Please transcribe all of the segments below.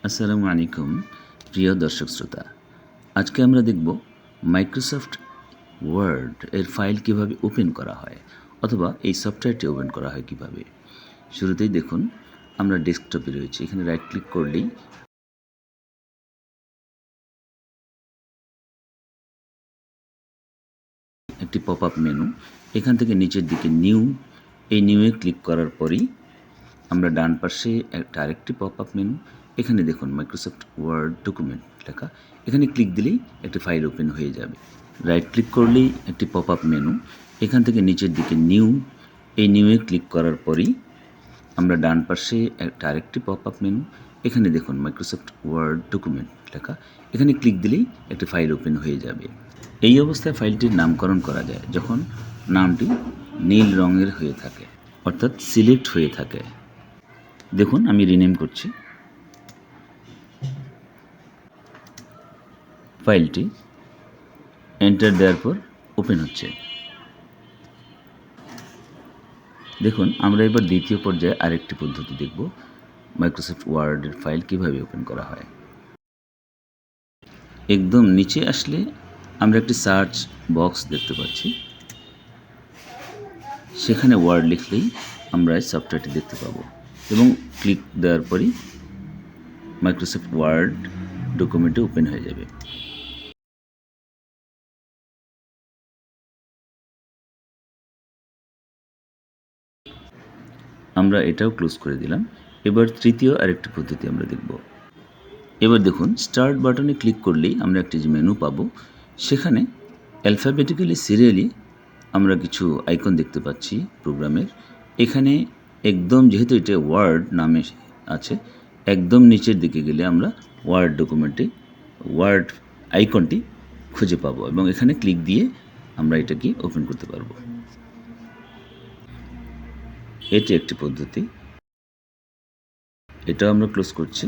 আসসালামু আলাইকুম প্রিয় দর্শক শ্রোতা। আজকে আমরা দেখব মাইক্রোসফট ওয়ার্ড এর ফাইল কিভাবে ওপেন করা হয় অথবা এই সফটওয়্যারটি ওপেন করা হয় কিভাবে। শুরুতেই দেখুন আমরা ডেস্কটপে রয়েছি, এখানে রাইট ক্লিক করলেই একটি পপ আপ মেনু, এখান থেকে নিচের দিকে নিউয়ে ক্লিক করার পরেই আমরা ডান পাশে আরেকটি পপ আপ মেনু, এখানে দেখুন মাইক্রোসফট ওয়ার্ড ডকুমেন্ট লেখা, এখানে ক্লিক দিলেই একটি ফাইল ওপেন হয়ে যাবে। রাইট ক্লিক করলেই একটি পপ আপ মেনু, এখান থেকে নিচের দিকে নিউয়ে ক্লিক করার পরেই আমরা ডান পাশে আরেকটি পপ আপ মেনু, এখানে দেখুন মাইক্রোসফট ওয়ার্ড ডকুমেন্ট লেখা, এখানে ক্লিক দিলেই একটি ফাইল ওপেন হয়ে যাবে। এই অবস্থায় ফাইলটির নামকরণ করা যায় যখন নামটি নীল রঙের হয়ে থাকে, অর্থাৎ সিলেক্ট হয়ে থাকে। দেখুন আমি রিনেম করছি। ফাইলটি এন্টার দেওয়ার পর ওপেন হচ্ছে। দেখুন আমরা এবার দ্বিতীয় পর্যায়ে আরেকটি পদ্ধতি দেখব, মাইক্রোসফট ওয়ার্ডের ফাইল কিভাবে ওপেন করা হয়। একদম নিচে আসলে আমরা একটি সার্চ বক্স দেখতে পাচ্ছি, সেখানে ওয়ার্ড লিখলেই আমরা এই সফটওয়্যারটি দেখতে পাবো এবং ক্লিক দেওয়ার পরই মাইক্রোসফট ওয়ার্ড ডকুমেন্টটি ওপেন হয়ে যাবে। আমরা এটাও ক্লোজ করে দিলাম। এবার তৃতীয় আরেকটি পদ্ধতি আমরা দেখব। এবার দেখুন স্টার্ট বাটনে ক্লিক করলেই আমরা একটি যে মেনু পাবো, সেখানে অ্যালফাবেটিক্যালি সিরিয়ালি আমরা কিছু আইকন দেখতে পাচ্ছি প্রোগ্রামের। এখানে একদম যেহেতু এটা ওয়ার্ড নামে আছে, একদম নিচের দিকে গেলে আমরা ওয়ার্ড আইকনটি খুঁজে পাবো এবং এখানে ক্লিক দিয়ে আমরা এটাকে ওপেন করতে পারবো। এটি একটি পদ্ধতি, এটাও আমরা ক্লোজ করছি।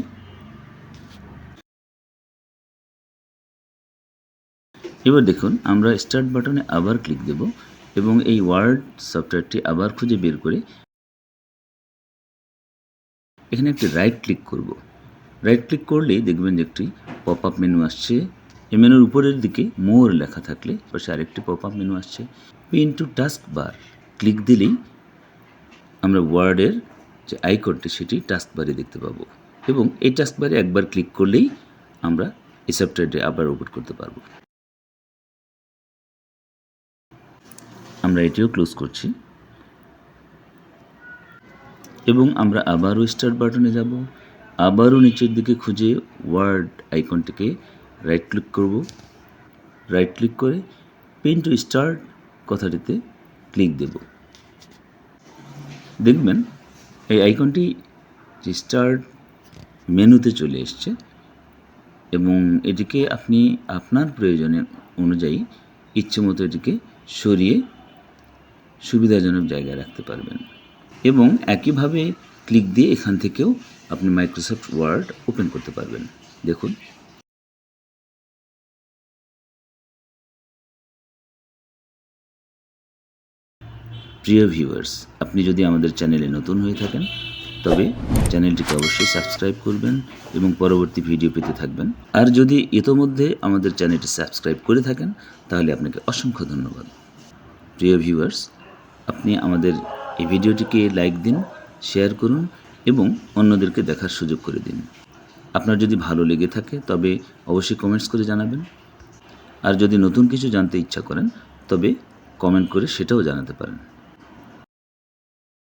এবার দেখুন আমরা স্টার্ট বাটনে আবার ক্লিক দেব এবং এই ওয়ার্ড সফটওয়্যারটি আবার খুঁজে বের করে এখানে একটি রাইট ক্লিক করব। রাইট ক্লিক করলেই দেখবেন যে একটি পপ আপ মেনু আসছে। এই মেনুর উপরের দিকে মোর লেখা থাকলে পাশে আরেকটি পপ আপ মেনু আসছে। Pin to taskbar click দিলেই আমরা ওয়ার্ডের যে আইকনটি সেটি টাস্ক বারে দেখতে পাবো এবং এই টাস্ক বারে একবার ক্লিক করলেই আমরা এই সফটওয়্যারটি আবার ওপেন করতে পারবো। আমরা এটিও ক্লোজ করছি এবং আমরা আবারও স্টার্ট বাটনে যাব, আবারও নিচের দিকে খুঁজে ওয়ার্ড আইকনটিকে রাইট ক্লিক করব। রাইট ক্লিক করে পিন টু স্টার্ট কথাটিতে ক্লিক দেব। দেখবেন এই আইকনটি যে স্টার্ট মেনুতে চলে এসছে এবং এটিকে আপনি আপনার প্রয়োজনের অনুযায়ী ইচ্ছেমতো এটিকে সরিয়ে সুবিধাজনক জায়গায় রাখতে পারবেন এবং একইভাবে ক্লিক দিয়ে এখান থেকেও আপনি মাইক্রোসফট ওয়ার্ড ওপেন করতে পারবেন। দেখুন প্রিয় ভিউয়ার্স, আপনি যদি আমাদের চ্যানেলে নতুন হয়ে থাকেন তবে চ্যানেলটিকে অবশ্যই সাবস্ক্রাইব করবেন এবং পরবর্তী ভিডিও পেতে থাকবেন। আর যদি ইতোমধ্যে আমাদের চ্যানেলটি সাবস্ক্রাইব করে থাকেন তাহলে আপনাকে অসংখ্য ধন্যবাদ। প্রিয় ভিউয়ার্স, আপনি আমাদের এই ভিডিওটিকে লাইক দিন, শেয়ার করুন এবং অন্যদেরকে দেখার সুযোগ করে দিন। আপনার যদি ভালো লেগে থাকে তবে অবশ্যই কমেন্টস করে জানাবেন। আর যদি নতুন কিছু জানতে ইচ্ছা করেন তবে কমেন্ট করে সেটাও জানাতে পারেন।